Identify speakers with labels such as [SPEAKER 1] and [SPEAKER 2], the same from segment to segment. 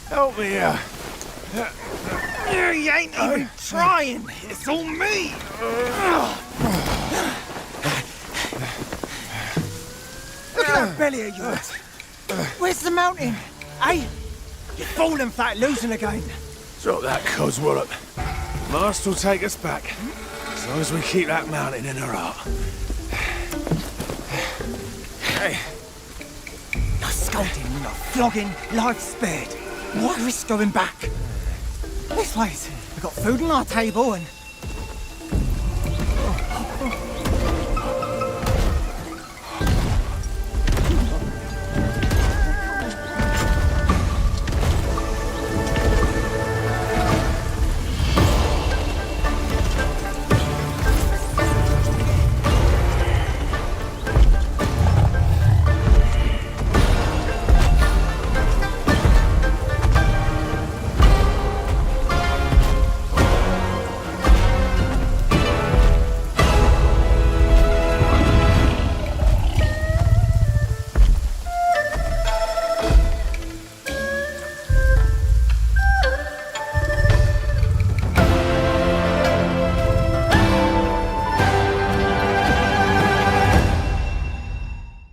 [SPEAKER 1] Help me here.
[SPEAKER 2] You ain't even trying. It's all me. Look at that belly of yours. Where's the mountain? Hey, you're falling flat, losing again.
[SPEAKER 1] Drop that coswallop. Master will take us back, as long as we keep that mountain in her heart. Hey.
[SPEAKER 2] No scolding, no flogging, life spared. Why risk going back? This place, we've got food on our table and...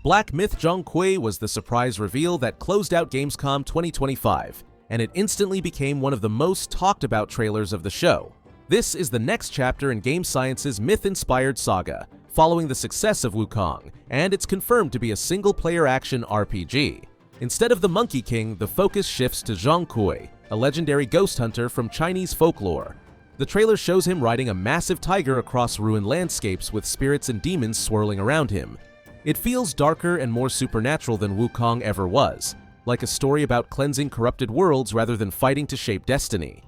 [SPEAKER 3] Black Myth Zhong was the surprise reveal that closed out Gamescom 2025, and it instantly became one of the most talked about trailers of the show. This is the next chapter in Game Science's myth-inspired saga, following the success of Wukong, and it's confirmed to be a single-player action RPG. Instead of the Monkey King, the focus shifts to Zhong, a legendary ghost hunter from Chinese folklore. The trailer shows him riding a massive tiger across ruined landscapes with spirits and demons swirling around him. It feels darker and more supernatural than Wukong ever was, like a story about cleansing corrupted worlds rather than fighting to shape destiny.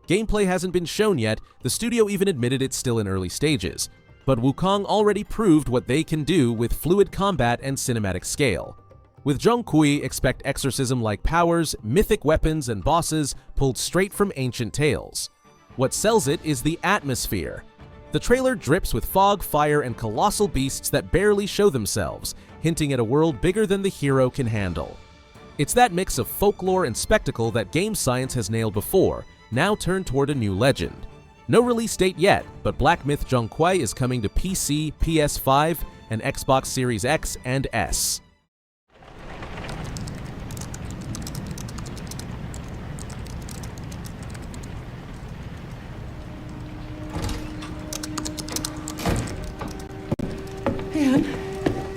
[SPEAKER 3] Gameplay hasn't been shown yet, the studio even admitted it's still in early stages, but Wukong already proved what they can do with fluid combat and cinematic scale. With Zhong, expect exorcism-like powers, mythic weapons, and bosses pulled straight from ancient tales. What sells it is the atmosphere. The trailer drips with fog, fire, and colossal beasts that barely show themselves, hinting at a world bigger than the hero can handle. It's that mix of folklore and spectacle that Game Science has nailed before, now turned toward a new legend. No release date yet, but Black Myth Zhong is coming to PC, PS5, and Xbox Series X and S.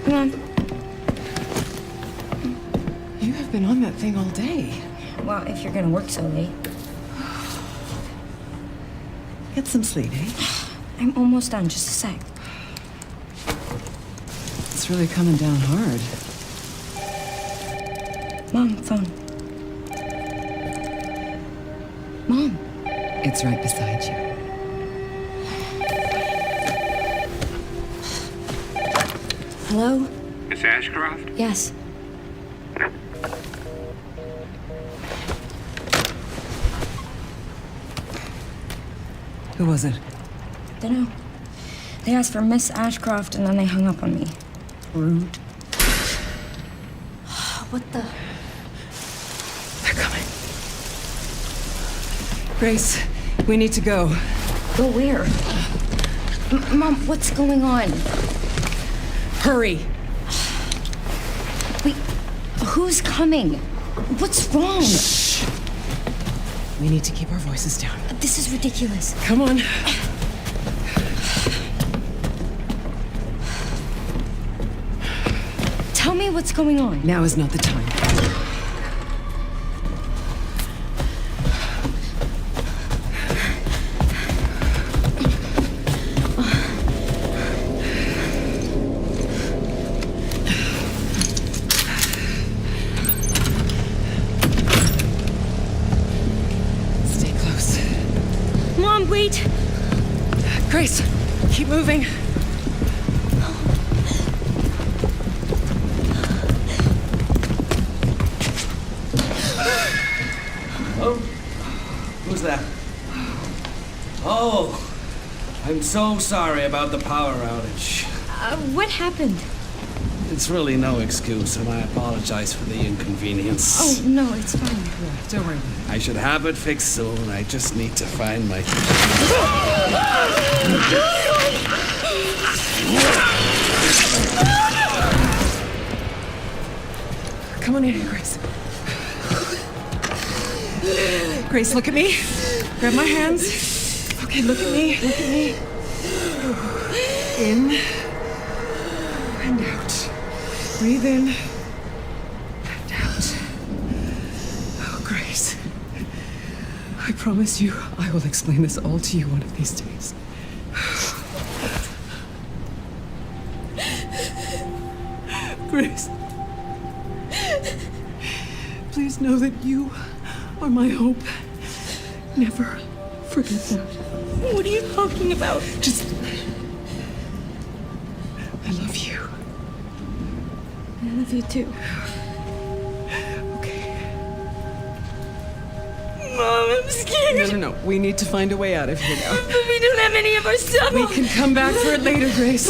[SPEAKER 4] Come on. You have been on that thing all day.
[SPEAKER 5] Well, if you're gonna work so late.
[SPEAKER 4] Get some sleep, eh?
[SPEAKER 5] I'm almost done, just a sec.
[SPEAKER 4] It's really coming down hard.
[SPEAKER 5] Mom, phone. Mom.
[SPEAKER 4] It's right beside you.
[SPEAKER 5] Hello?
[SPEAKER 6] Miss Ashcroft?
[SPEAKER 5] Yes.
[SPEAKER 4] Who was it?
[SPEAKER 5] Dunno. They asked for Miss Ashcroft and then they hung up on me. Rude. What the?
[SPEAKER 4] They're coming. Grace, we need to go.
[SPEAKER 5] Go where? Mom, what's going on?
[SPEAKER 4] Hurry!
[SPEAKER 5] Wait, who's coming? What's wrong?
[SPEAKER 4] Shh! We need to keep our voices down.
[SPEAKER 5] This is ridiculous.
[SPEAKER 4] Come on.
[SPEAKER 5] Tell me what's going on.
[SPEAKER 4] Now is not the time.
[SPEAKER 5] Wait!
[SPEAKER 4] Grace, keep moving.
[SPEAKER 7] Oh, who's that? Oh, I'm so sorry about the power outage.
[SPEAKER 5] What happened?
[SPEAKER 7] It's really no excuse, and I apologize for the inconvenience.
[SPEAKER 5] Oh, no, it's fine.
[SPEAKER 4] Don't worry.
[SPEAKER 7] I should have it fixed soon. I just need to find my...
[SPEAKER 4] Come on in here, Grace. Grace, look at me. Grab my hands. Okay, look at me. Look at me. In and out. Breathe in and out. Oh, Grace. I promise you, I will explain this all to you one of these days. Grace. Please know that you are my hope. Never forget that.
[SPEAKER 5] What are you talking about?
[SPEAKER 4] Just... I love you.
[SPEAKER 5] I love you too.
[SPEAKER 4] Okay.
[SPEAKER 5] Mom, I'm scared.
[SPEAKER 4] No. We need to find a way out of here now.
[SPEAKER 5] But we don't have any of our stuff.
[SPEAKER 4] We can come back for it later, Grace.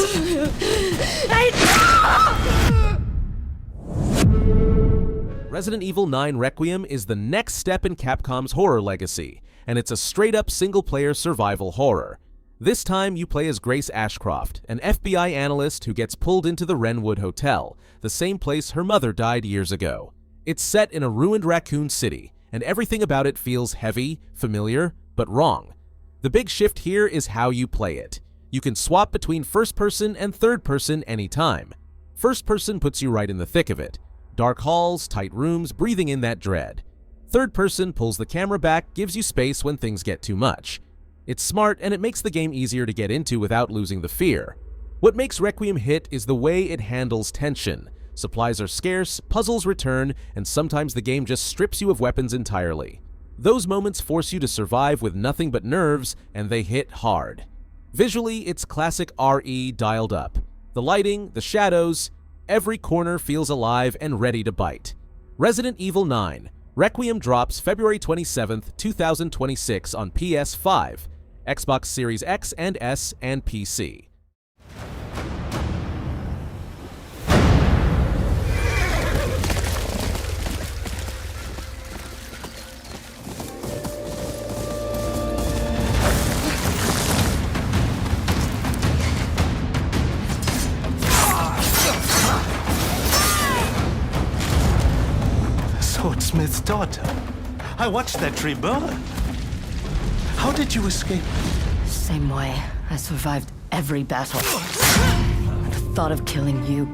[SPEAKER 3] Resident Evil 9 Requiem is the next step in Capcom's horror legacy, and it's a straight-up single-player survival horror. This time, you play as Grace Ashcroft, an FBI analyst who gets pulled into the Wrenwood Hotel, the same place her mother died years ago. It's set in a ruined raccoon city, and everything about it feels heavy, familiar, but wrong. The big shift here is how you play it. You can swap between first-person and third-person anytime. First-person puts you right in the thick of it. Dark halls, tight rooms, breathing in that dread. Third person pulls the camera back, gives you space when things get too much. It's smart, and it makes the game easier to get into without losing the fear. What makes Requiem hit is the way it handles tension. Supplies are scarce, puzzles return, and sometimes the game just strips you of weapons entirely. Those moments force you to survive with nothing but nerves, and they hit hard. Visually, it's classic RE dialed up. The lighting, the shadows, every corner feels alive and ready to bite. Resident Evil 9 Requiem drops February 27th, 2026 on PS5, Xbox Series X and S, and PC.
[SPEAKER 6] Swordsmith's daughter. I watched that tree burn. How did you escape?
[SPEAKER 8] Same way. I survived every battle. The thought of killing you.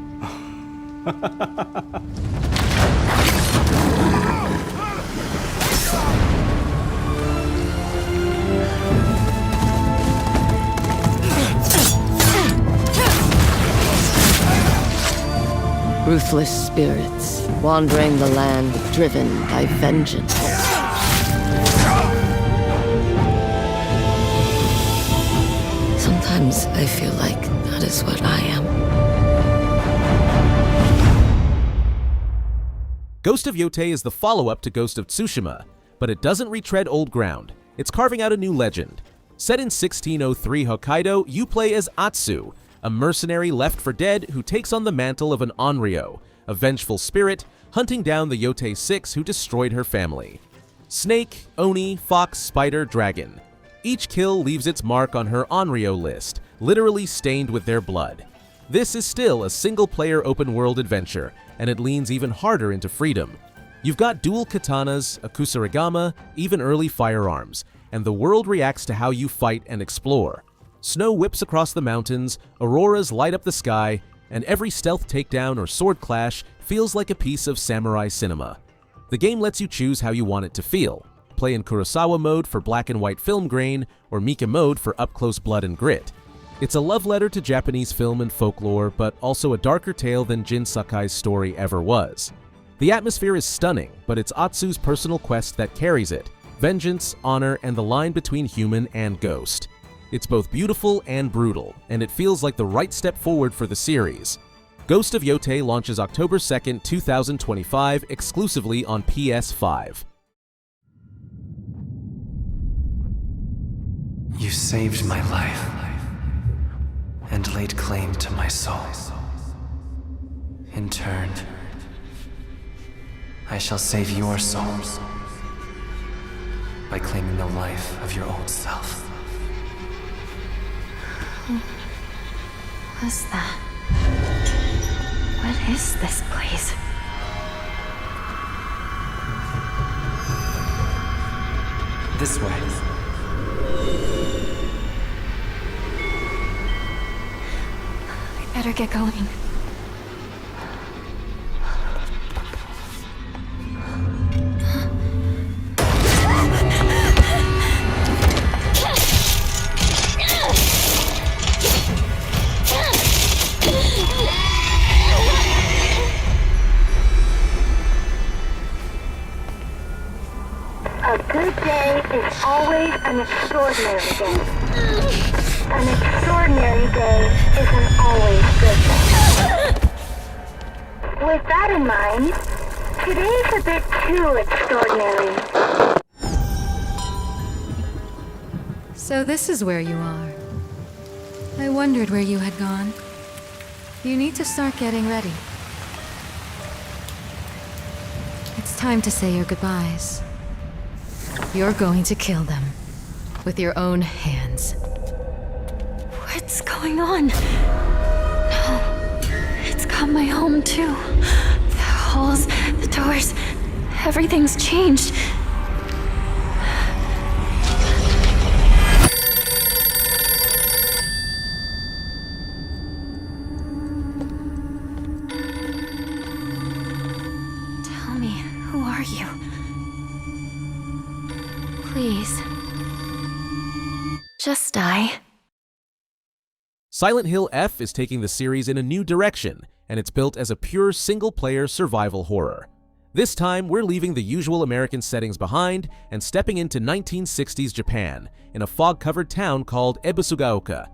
[SPEAKER 8] Ruthless spirits, wandering the land, driven by vengeance. Sometimes I feel like that is what I am.
[SPEAKER 3] Ghost of Yōtei is the follow-up to Ghost of Tsushima, but it doesn't retread old ground. It's carving out a new legend. Set in 1603 Hokkaido, you play as Atsu, a mercenary left for dead who takes on the mantle of an Onryo, a vengeful spirit, hunting down the Yōtei 6 who destroyed her family. Snake, Oni, Fox, Spider, Dragon. Each kill leaves its mark on her Onryo list, literally stained with their blood. This is still a single-player open-world adventure, and it leans even harder into freedom. You've got dual katanas, a kusarigama, even early firearms, and the world reacts to how you fight and explore. Snow whips across the mountains, auroras light up the sky, and every stealth takedown or sword clash feels like a piece of samurai cinema. The game lets you choose how you want it to feel. Play in Kurosawa mode for black and white film grain, or Mika mode for up-close blood and grit. It's a love letter to Japanese film and folklore, but also a darker tale than Jin Sakai's story ever was. The atmosphere is stunning, but it's Atsu's personal quest that carries it. Vengeance, honor, and the line between human and ghost. It's both beautiful and brutal, and it feels like the right step forward for the series. Ghost of Yōtei launches October 2nd, 2025, exclusively on PS5.
[SPEAKER 6] You saved my life and laid claim to my soul.
[SPEAKER 9] In turn, I shall save your souls by claiming the life of your old self.
[SPEAKER 10] What's that? What is this place?
[SPEAKER 9] This way.
[SPEAKER 10] I better get going.
[SPEAKER 11] A good day is always an extraordinary day. An extraordinary day is an always good day. With that in mind, today's a bit too extraordinary.
[SPEAKER 12] So this is where you are. I wondered where you had gone. You need to start getting ready. It's time to say your goodbyes. You're going to kill them. With your own hands.
[SPEAKER 10] What's going on? No. It's got my home too. The holes, the doors, everything's changed. Tell me, who are you? Please. Just die.
[SPEAKER 3] Silent Hill F is taking the series in a new direction, and it's built as a pure single-player survival horror. This time, we're leaving the usual American settings behind and stepping into 1960s Japan, in a fog-covered town called Ebisugaoka.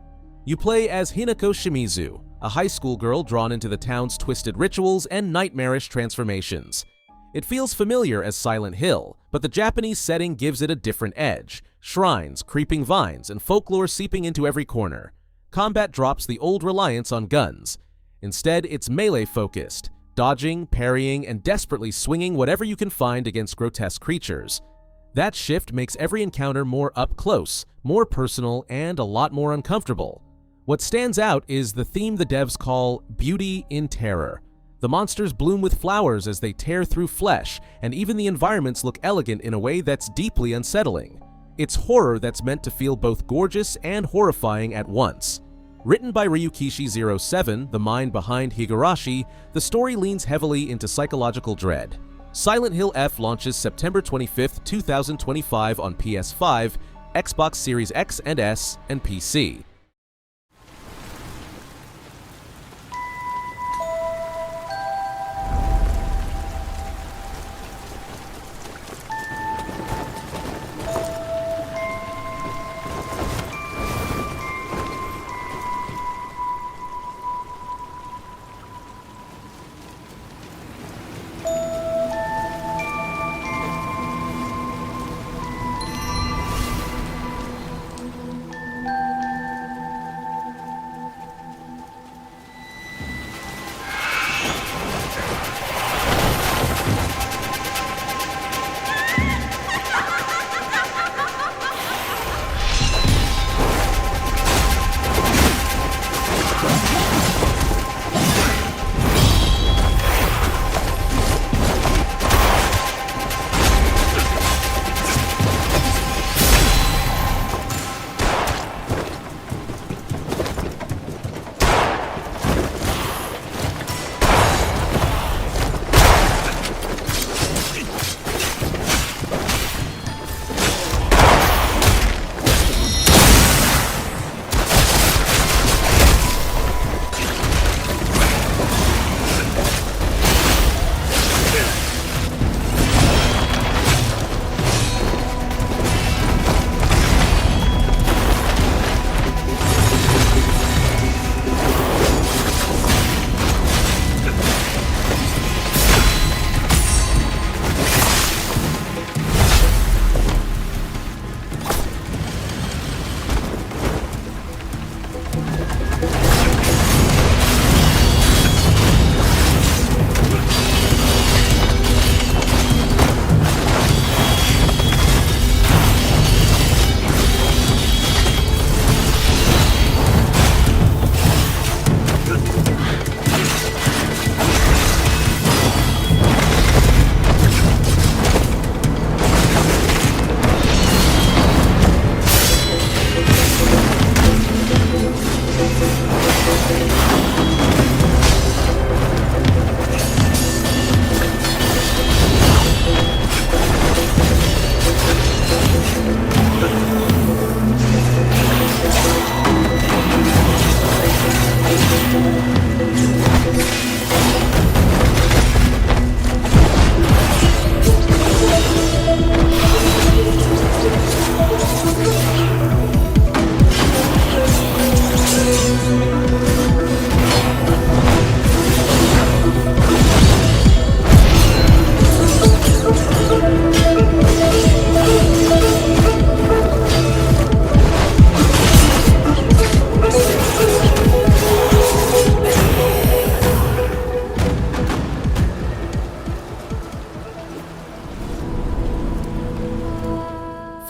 [SPEAKER 3] You play as Hinako Shimizu, a high school girl drawn into the town's twisted rituals and nightmarish transformations. It feels familiar as Silent Hill, but the Japanese setting gives it a different edge. Shrines, creeping vines, and folklore seeping into every corner. Combat drops the old reliance on guns. Instead, it's melee-focused, dodging, parrying, and desperately swinging whatever you can find against grotesque creatures. That shift makes every encounter more up-close, more personal, and a lot more uncomfortable. What stands out is the theme the devs call beauty in terror. The monsters bloom with flowers as they tear through flesh, and even the environments look elegant in a way that's deeply unsettling. It's horror that's meant to feel both gorgeous and horrifying at once. Written by Ryukishi07, the mind behind Higurashi, the story leans heavily into psychological dread. Silent Hill F launches September 25, 2025 on PS5, Xbox Series X and S, and PC.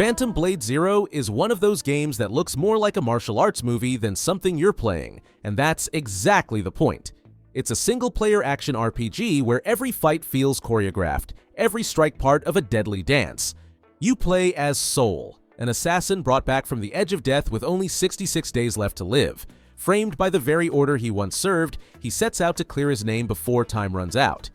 [SPEAKER 3] Phantom Blade Zero is one of those games that looks more like a martial arts movie than something you're playing, and that's exactly the point. It's a single-player action RPG where every fight feels choreographed, every strike part of a deadly dance. You play as Soul, an assassin brought back from the edge of death with only 66 days left to live. Framed by the very order he once served, he sets out to clear his name before time runs out.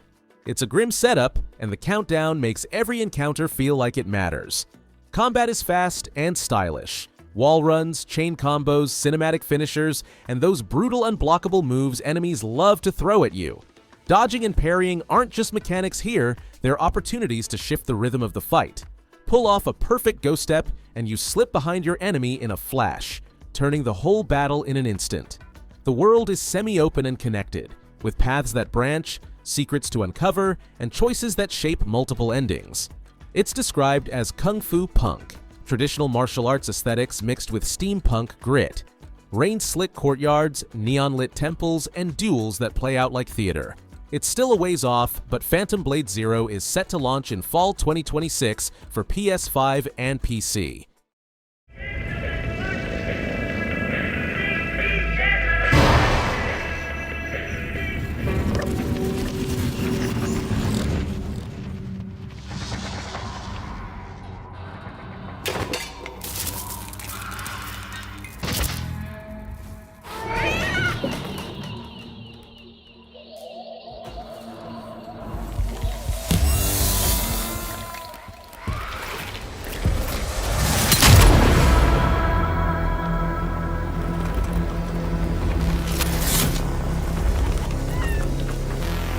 [SPEAKER 3] It's a grim setup, and the countdown makes every encounter feel like it matters. Combat is fast and stylish. Wall runs, chain combos, cinematic finishers, and those brutal unblockable moves enemies love to throw at you. Dodging and parrying aren't just mechanics here, they're opportunities to shift the rhythm of the fight. Pull off a perfect ghost step, and you slip behind your enemy in a flash, turning the whole battle in an instant. The world is semi-open and connected, with paths that branch, secrets to uncover, and choices that shape multiple endings. It's described as Kung Fu Punk, traditional martial arts aesthetics mixed with steampunk grit. Rain-slick courtyards, neon-lit temples, and duels that play out like theater. It's still a ways off, but Phantom Blade Zero is set to launch in fall 2026 for PS5 and PC.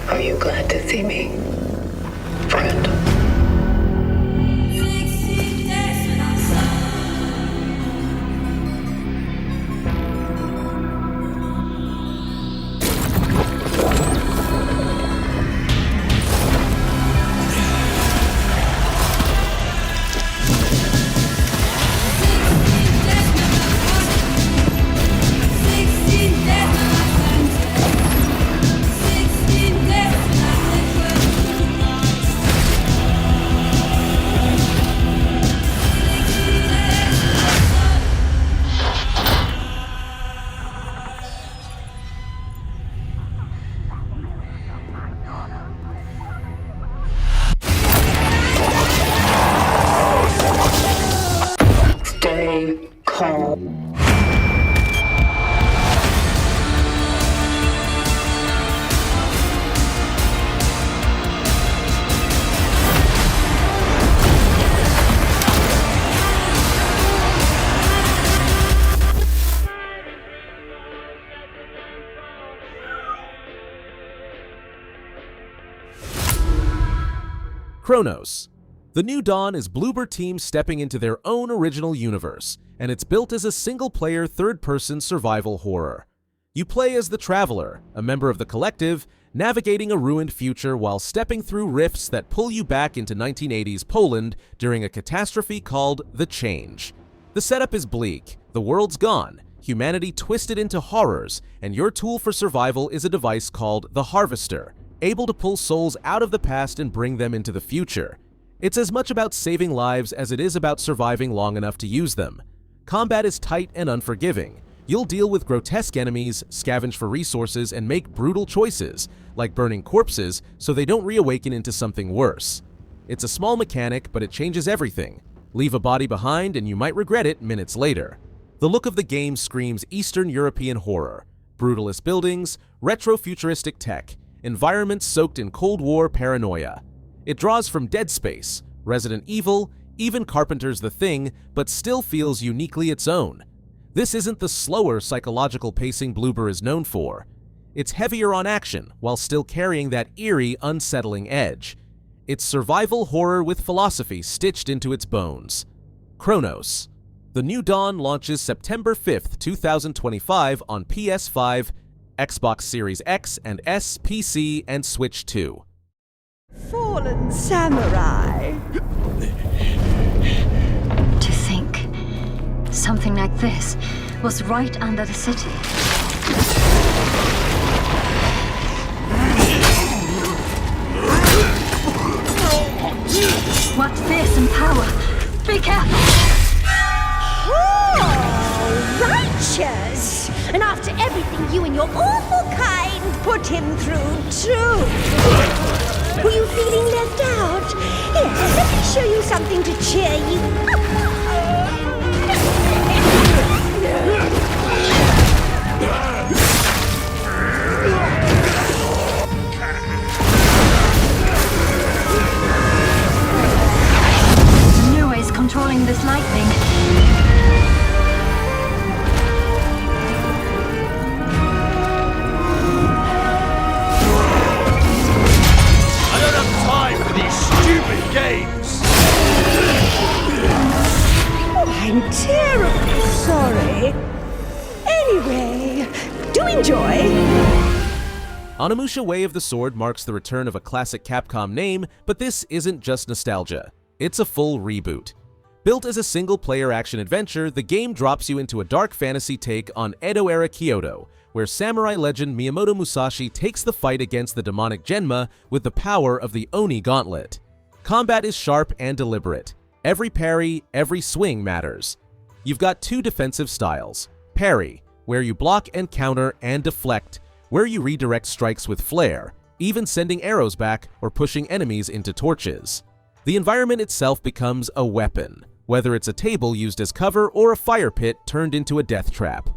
[SPEAKER 4] Are you glad to see me, friend? Stay calm.
[SPEAKER 3] Cronos The New Dawn is Bloober Team stepping into their own original universe, and it's built as a single-player, third-person survival horror. You play as the Traveler, a member of the Collective, navigating a ruined future while stepping through rifts that pull you back into 1980s Poland during a catastrophe called The Change. The setup is bleak, the world's gone, humanity twisted into horrors, and your tool for survival is a device called the Harvester, able to pull souls out of the past and bring them into the future. It's as much about saving lives as it is about surviving long enough to use them. Combat is tight and unforgiving. You'll deal with grotesque enemies, scavenge for resources, and make brutal choices, like burning corpses so they don't reawaken into something worse. It's a small mechanic, but it changes everything. Leave a body behind and you might regret it minutes later. The look of the game screams Eastern European horror. Brutalist buildings, retro-futuristic tech, environments soaked in Cold War paranoia. It draws from Dead Space, Resident Evil, even Carpenter's The Thing, but still feels uniquely its own. This isn't the slower psychological pacing Bloober is known for. It's heavier on action, while still carrying that eerie, unsettling edge. It's survival horror with philosophy stitched into its bones. Cronos. The New Dawn launches September 5th, 2025 on PS5, Xbox Series X and S, PC, and Switch 2.
[SPEAKER 13] Fallen samurai.
[SPEAKER 10] To think something like this was right under the city. What fearsome power! Be careful!
[SPEAKER 13] put him through, too. Were you feeling left out? Here, let me show you something to cheer you
[SPEAKER 10] There's new ways controlling this lightning.
[SPEAKER 1] Stupid games!
[SPEAKER 13] Oh, I'm terribly sorry. Anyway, do enjoy.
[SPEAKER 3] Onimusha Way of the Sword marks the return of a classic Capcom name, but this isn't just nostalgia. It's a full reboot. Built as a single-player action-adventure, the game drops you into a dark fantasy take on Edo-era Kyoto, where samurai legend Miyamoto Musashi takes the fight against the demonic Genma with the power of the Oni Gauntlet. Combat is sharp and deliberate. Every parry, every swing matters. You've got two defensive styles. Parry, where you block and counter and deflect, where you redirect strikes with flair, even sending arrows back or pushing enemies into torches. The environment itself becomes a weapon, whether it's a table used as cover or a fire pit turned into a death trap.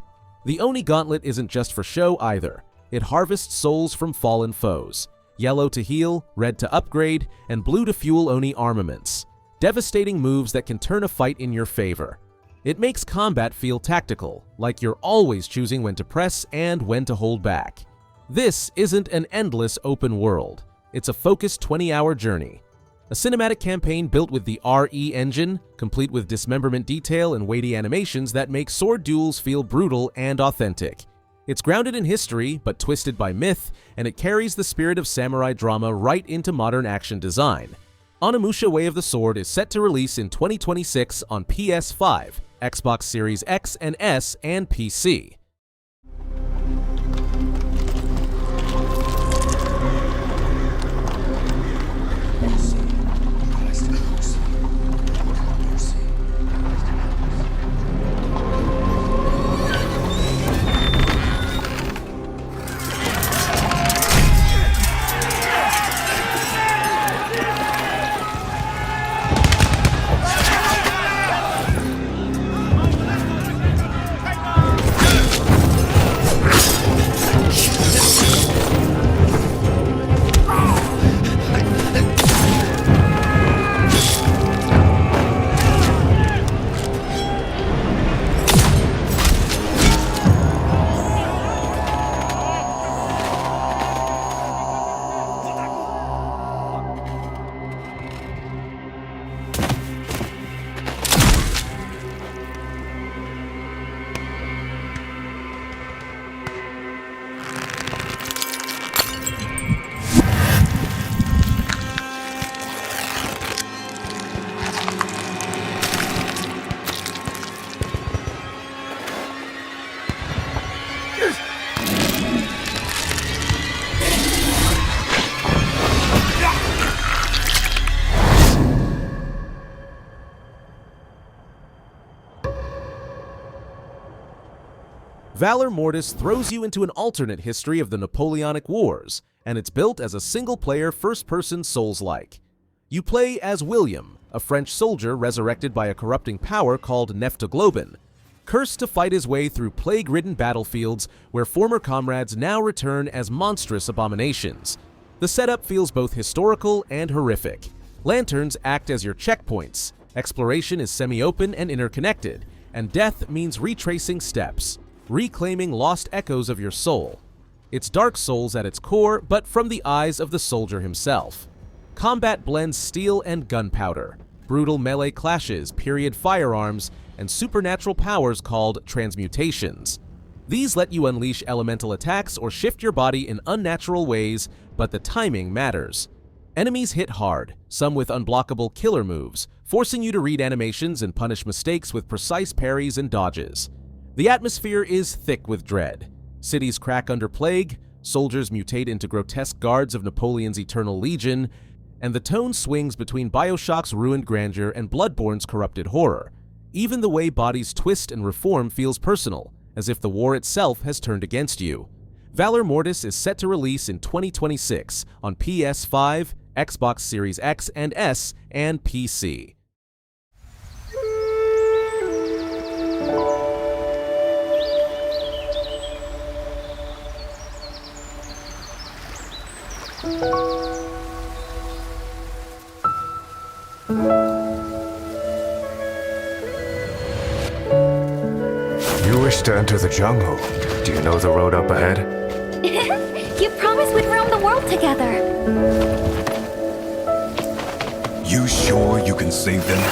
[SPEAKER 3] The Oni Gauntlet isn't just for show either. It harvests souls from fallen foes. Yellow to heal, red to upgrade, and blue to fuel Oni armaments. Devastating moves that can turn a fight in your favor. It makes combat feel tactical, like you're always choosing when to press and when to hold back. This isn't an endless open world. It's a focused 20-hour journey. A cinematic campaign built with the RE engine, complete with dismemberment detail and weighty animations that make sword duels feel brutal and authentic. It's grounded in history, but twisted by myth, and it carries the spirit of samurai drama right into modern action design. Onimusha Way of the Sword is set to release in 2026 on PS5, Xbox Series X and S, and PC. Valor Mortis throws you into an alternate history of the Napoleonic Wars, and it's built as a single-player, first-person Souls-like. You play as William, a French soldier resurrected by a corrupting power called Nephtoglobin, cursed to fight his way through plague-ridden battlefields where former comrades now return as monstrous abominations. The setup feels both historical and horrific. Lanterns act as your checkpoints, exploration is semi-open and interconnected, and death means retracing steps, reclaiming lost echoes of your soul. It's Dark Souls at its core, but from the eyes of the soldier himself. Combat blends steel and gunpowder, brutal melee clashes, period firearms, and supernatural powers called transmutations. These let you unleash elemental attacks or shift your body in unnatural ways, but the timing matters. Enemies hit hard, some with unblockable killer moves, forcing you to read animations and punish mistakes with precise parries and dodges. The atmosphere is thick with dread. Cities crack under plague, soldiers mutate into grotesque guards of Napoleon's Eternal Legion, and the tone swings between BioShock's ruined grandeur and Bloodborne's corrupted horror. Even the way bodies twist and reform feels personal, as if the war itself has turned against you. Valor Mortis is set to release in 2026 on PS5, Xbox Series X and S, and PC.
[SPEAKER 14] You wish to enter the jungle. Do you know the road up ahead?
[SPEAKER 10] You promised we'd roam the world together.
[SPEAKER 15] You sure you can save them?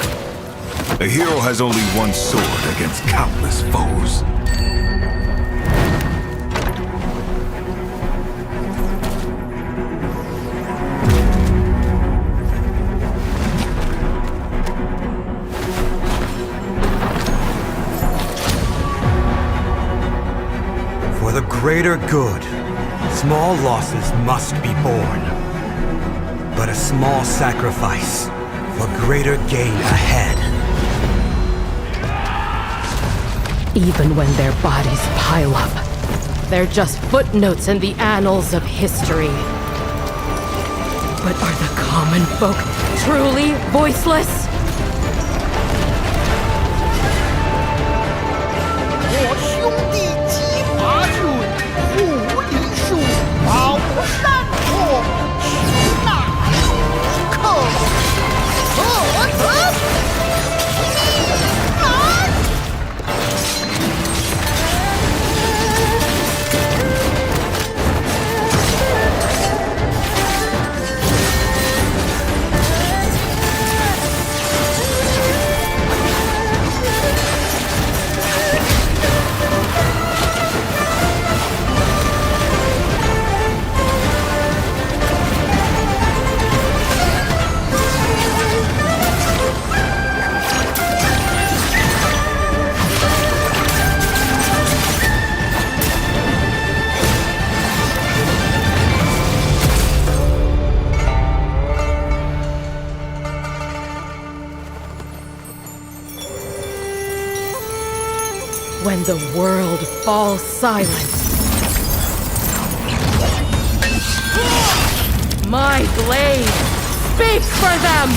[SPEAKER 15] A hero has only one sword against countless foes.
[SPEAKER 16] For the greater good, small losses must be borne. But a small sacrifice for greater gain ahead.
[SPEAKER 8] Even when their bodies pile up, they're just footnotes in the annals of history. But are the common folk truly voiceless?
[SPEAKER 2] 我兄弟几把刃，护理术，保山河，取纳克
[SPEAKER 8] When the world falls silent, my blade speaks for them!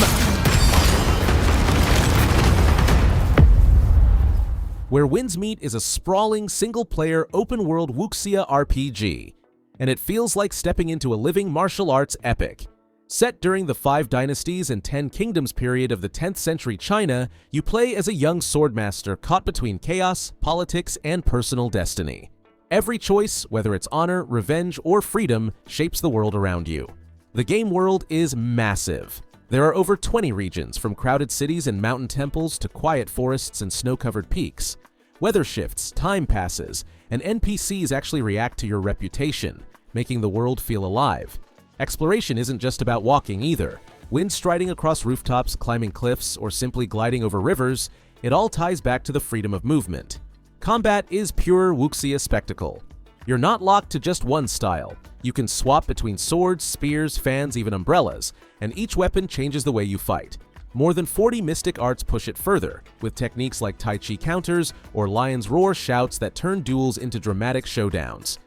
[SPEAKER 3] Where Winds Meet is a sprawling, single-player, open-world wuxia RPG, and it feels like stepping into a living martial arts epic. Set during the 5 Dynasties and 10 Kingdoms period of the 10th century China, you play as a young swordmaster caught between chaos, politics, and personal destiny. Every choice, whether it's honor, revenge, or freedom, shapes the world around you. The game world is massive. There are over 20 regions, from crowded cities and mountain temples to quiet forests and snow-covered peaks. Weather shifts, time passes, and NPCs actually react to your reputation, making the world feel alive. Exploration isn't just about walking either. Wind striding across rooftops, climbing cliffs, or simply gliding over rivers, it all ties back to the freedom of movement. Combat is pure wuxia spectacle. You're not locked to just one style. You can swap between swords, spears, fans, even umbrellas, and each weapon changes the way you fight. More than 40 mystic arts push it further, with techniques like Tai Chi counters or Lion's Roar shouts that turn duels into dramatic showdowns.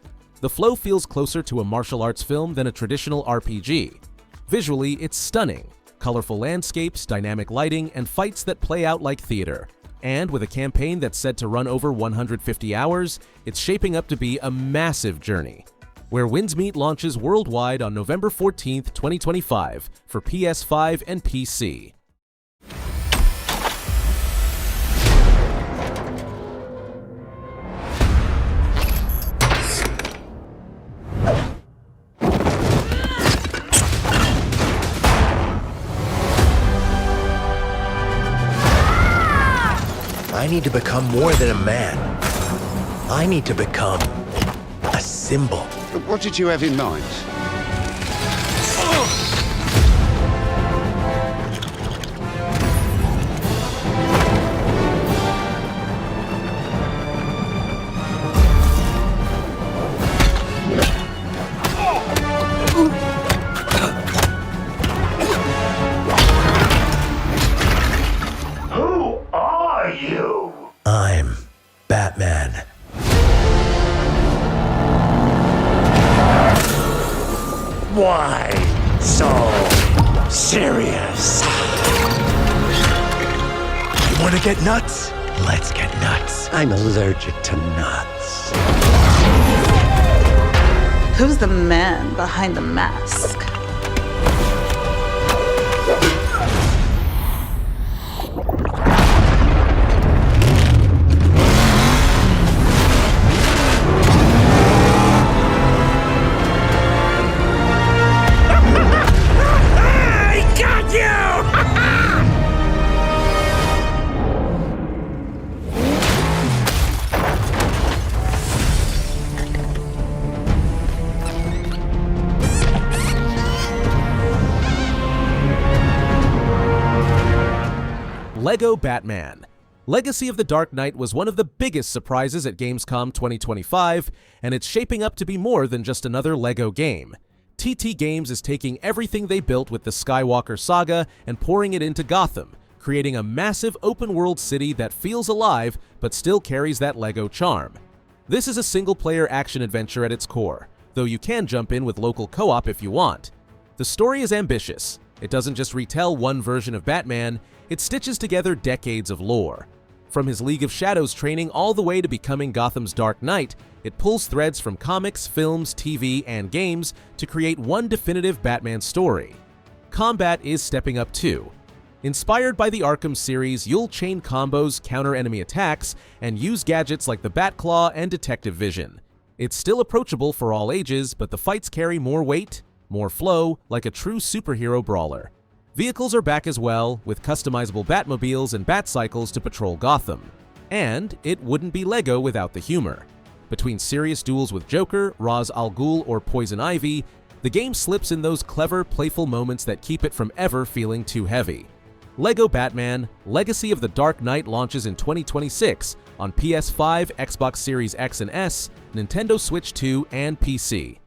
[SPEAKER 3] The flow feels closer to a martial arts film than a traditional RPG. Visually, it's stunning. Colorful landscapes, dynamic lighting, and fights that play out like theater. And with a campaign that's said to run over 150 hours, it's shaping up to be a massive journey. Where Winds Meet launches worldwide on November 14th, 2025 for PS5 and PC.
[SPEAKER 17] I need to become more than a man. I need to become a symbol.
[SPEAKER 18] What did you have in mind?
[SPEAKER 17] Who are you? I'm Batman. Why so serious? You want to get nuts? Let's get nuts. I'm allergic to nuts.
[SPEAKER 18] Who's the man behind the mask?
[SPEAKER 17] I got you!
[SPEAKER 3] LEGO Batman. Legacy of the Dark Knight was one of the biggest surprises at Gamescom 2025, and it's shaping up to be more than just another LEGO game. TT Games is taking everything they built with the Skywalker saga and pouring it into Gotham, creating a massive open-world city that feels alive but still carries that LEGO charm. This is a single-player action-adventure at its core, though you can jump in with local co-op if you want. The story is ambitious. It doesn't just retell one version of Batman, it stitches together decades of lore. From his League of Shadows training all the way to becoming Gotham's Dark Knight, it pulls threads from comics, films, TV, and games to create one definitive Batman story. Combat is stepping up too. Inspired by the Arkham series, you'll chain combos, counter enemy attacks, and use gadgets like the Batclaw and Detective Vision. It's still approachable for all ages, but the fights carry more weight, more flow, like a true superhero brawler. Vehicles are back as well, with customizable Batmobiles and Batcycles to patrol Gotham. And it wouldn't be LEGO without the humor. Between serious duels with Joker, Ra's al Ghul, or Poison Ivy, the game slips in those clever, playful moments that keep it from ever feeling too heavy. LEGO Batman: Legacy of the Dark Knight launches in 2026 on PS5, Xbox Series X and S, Nintendo Switch 2, and PC.